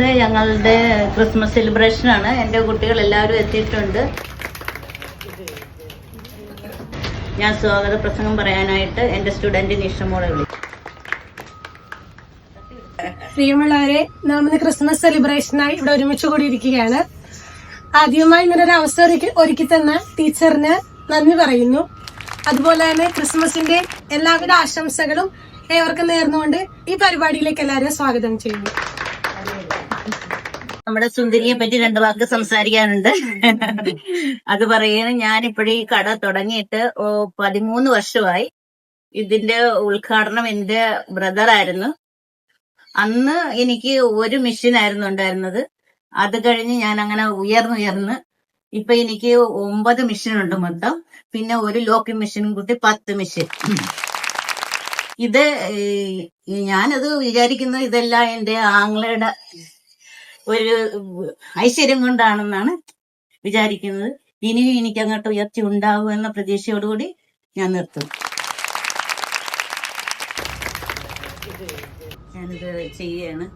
ഇന്ന് ഞങ്ങളുടെ ക്രിസ്മസ് സെലിബ്രേഷനാണ്. എൻ്റെ കുട്ടികൾ എല്ലാവരും എത്തിയിട്ടുണ്ട്. ഞാൻ സ്വാഗത പ്രസംഗം പറയാനായിട്ട് എൻ്റെ സ്റ്റുഡൻറ് നിഷമോളെ വിളിച്ചു. പ്രിയമുള്ളവരെ, നാം ഇന്ന് ക്രിസ്മസ് സെലിബ്രേഷനായി ഇവിടെ ഒരുമിച്ച് കൂടിയിരിക്കുകയാണ്. ആദ്യമായി ഇങ്ങനൊരു അവസരം ഒരുക്കി തന്ന ടീച്ചറിന് നന്ദി പറയുന്നു. അതുപോലെ തന്നെ ക്രിസ്മസിന്റെ എല്ലാവിധ ആശംസകളും ഏവർക്കും നേർന്നുകൊണ്ട് ഈ പരിപാടിയിലേക്ക് എല്ലാവരും സ്വാഗതം ചെയ്യുന്നു. നമ്മുടെ സുന്ദരിയെ പറ്റി 2 വാക്ക് സംസാരിക്കാനുണ്ട്. അത് പറയുന്നത്, ഞാനിപ്പോഴീ കട തുടങ്ങിയിട്ട് 13 വർഷമായി. ഇതിന്റെ ഉദ്ഘാടനം എന്റെ ബ്രദറായിരുന്നു. അന്ന് എനിക്ക് ഒരു മെഷീനായിരുന്നു ഉണ്ടായിരുന്നത്. അത് കഴിഞ്ഞ് ഞാൻ അങ്ങനെ ഉയർന്ന് ഇപ്പൊ എനിക്ക് 9 മെഷീനുണ്ട് മൊത്തം. പിന്നെ ഒരു ലോക്കിംഗ് മെഷീനും കൂട്ടി 10 മെഷീൻ. ഇത് ഞാനത് വിചാരിക്കുന്നത് ഇതെല്ലാം എന്റെ ആങ്ങളയുടെ ഒരു ഐശ്വര്യം കൊണ്ടാണെന്നാണ് വിചാരിക്കുന്നത്. ഇനിയും എനിക്ക് അങ്ങോട്ട് ഉയർച്ച ഉണ്ടാവും എന്ന പ്രതീക്ഷയോടുകൂടി ഞാൻ നിർത്തും. ഞാനിത് ചെയ്യുകയാണ്.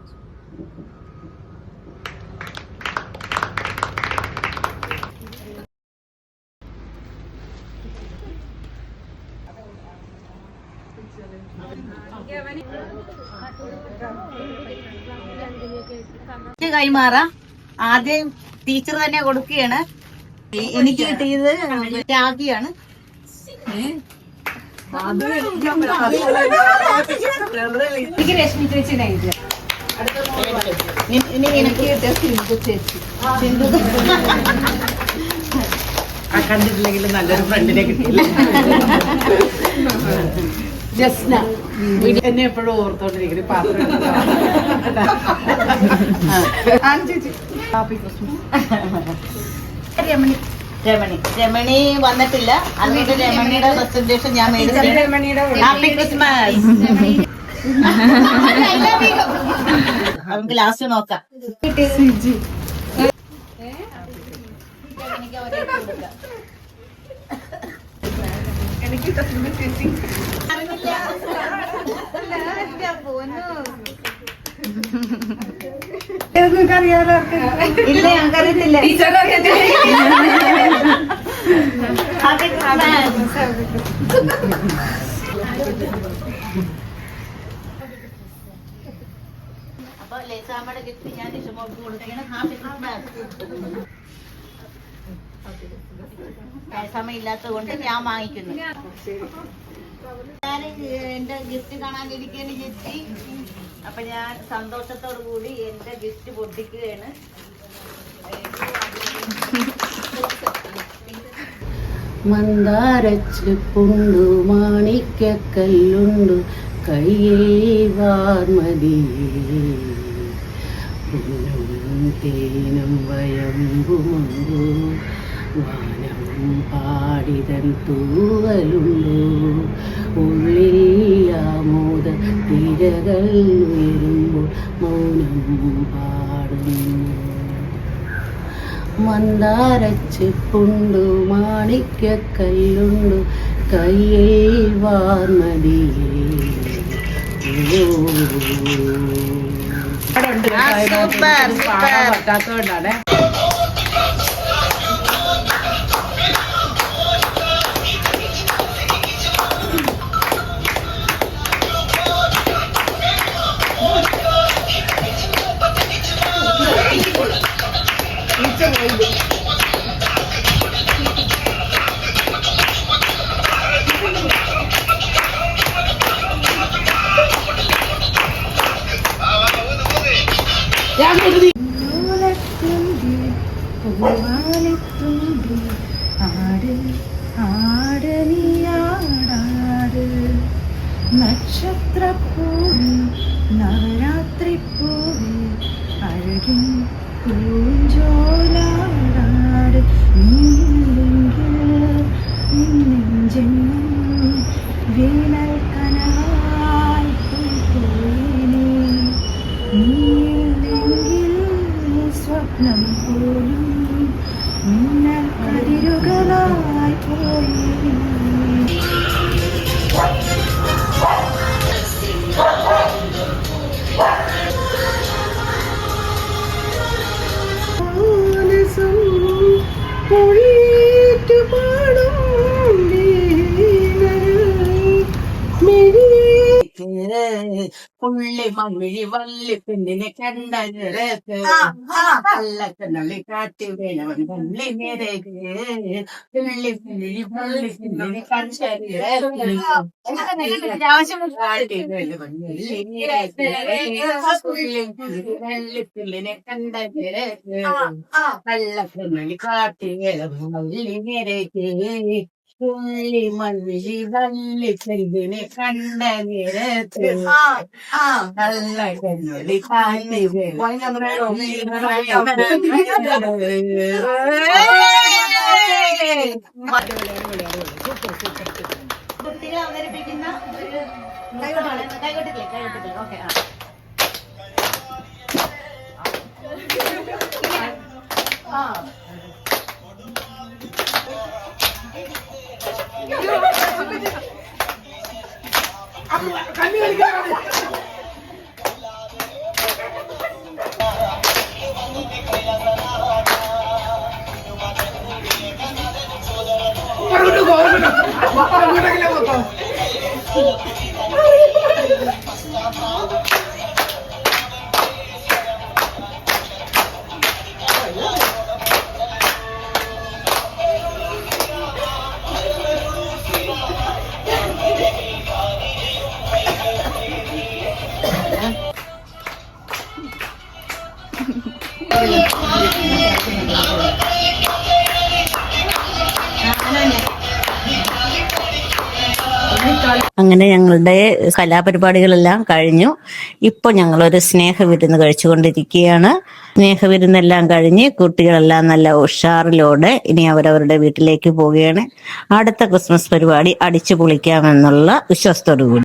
കൈമാറാം. ആദ്യം ടീച്ചർ തന്നെ കൊടുക്കുകയാണ്. എനിക്ക് കിട്ടിയത് രാഗിയാണ്. എനിക്ക് രശ്മി ചേച്ചി ഇനി എനിക്ക് കണ്ടിട്ടില്ലെങ്കിലും നല്ലൊരു ഫ്രണ്ടിനെ കിട്ടിയില്ല. ജസ്ന എന്നെ എപ്പോഴും ഓർത്തോണ്ടിരിക്കുന്നു. പാത്രം രമണി വന്നിട്ടില്ല. അതുകൊണ്ട് രമണിയുടെ പ്രസന്റേഷൻ ഞാൻ ഹാപ്പി ക്രിസ്മസ്. നമുക്ക് ലാസ്റ്റ് നോക്കാം. ഇല്ല, ഞങ്ങൾക്കറിയത്തില്ല. അപ്പൊ ലേസാമ്മയുടെ ഗിഫ്റ്റ് ഞാൻ ഇഷ്ടമോൾക്ക് കൊടുക്കുകയാണ്. Happy Christmas. സമയം ഇല്ലാത്തത് കൊണ്ട് ഞാൻ വാങ്ങിക്കുന്നു. ഞാൻ എന്റെ ഗിഫ്റ്റ് കാണാനിരിക്കുകയാണ് ചേച്ചി. അപ്പൊ ഞാൻ സന്തോഷത്തോടു കൂടി എന്റെ ഗിഫ്റ്റ് പൊട്ടിക്കുകയാണ്. മന്ദാരച്ചെപ്പുണ്ടു മാണിക്കല്ലുണ്ടു കയ്യിൽ വാർമതിയേ, പൊന്നും തേനും വയമ്പുമുണ്ടു വാനം പാടിതൻ തൂവലുണ്ടു, ഉള്ളിൽ ആമോദ തിരകൾ ഉയരുമ്പോൾ മൗനം പാടുന്നു. മന്ദാരച്ചെപ്പുണ്ടു മാണിക്കല്ലുണ്ടു കയ്യിൽ വാർമതിയേ. പറ്റാത്തതുകൊണ്ടാണ്. നക്ഷത്രപ്പൂവി നവരാത്രിപ്പൂവി അഴകിൻ പൂഞ്ചോലാടാട്, നീല്ലെങ്കിൽ നിന്നെഞ്ചെന്നും വേനൽ കനവായി പോയിനി, നീല്ലെങ്കിൽ സ്വപ്നം പോലും മിന്നൽ കതിരുകളായി പോയി. പാട്ടുപാടും പുള്ളി മമ്മിഴി വള്ളി പെണ്ണിനെ കണ്ടരക്ക് കള്ളക്കണ്ണുള്ളി കാട്ടി വേണവൻ പള്ളി നിരക്ക് പുള്ളി പുള്ളി വള്ളി പെണ്ണിനെ കണ്ടരല്ലിനെ കണ്ടരക്ക് കള്ളക്കണ്ണുള്ളി കാട്ടി വേണവൻ പള്ളി നിരക്ക് പുള്ളി മള്ളി വള്ളി പെണ്ണിനെ കണ്ട നേരത്ത് നല്ല കണ്ണൊളി കാട്ടി കുട്ടികൾ അവതരിപ്പിക്കുന്ന ഒരു കൈകൊട്ടില്ലേ ഓക്കെ. അങ്ങനെ ഞങ്ങളുടെ കലാപരിപാടികളെല്ലാം കഴിഞ്ഞു. ഇപ്പോൾ ഞങ്ങളൊരു സ്നേഹവിരുന്ന് കഴിച്ചുകൊണ്ടിരിക്കുകയാണ്. സ്നേഹവിരുന്നെല്ലാം കഴിഞ്ഞ് കുട്ടികളെല്ലാം നല്ല ഉഷാറിലോടെ ഇനി അവരവരുടെ വീട്ടിലേക്ക് പോവുകയാണ്. അടുത്ത ക്രിസ്മസ് പരിപാടി അടിച്ചു പൊളിക്കാമെന്നുള്ള വിശ്വാസത്തോടു കൂടി.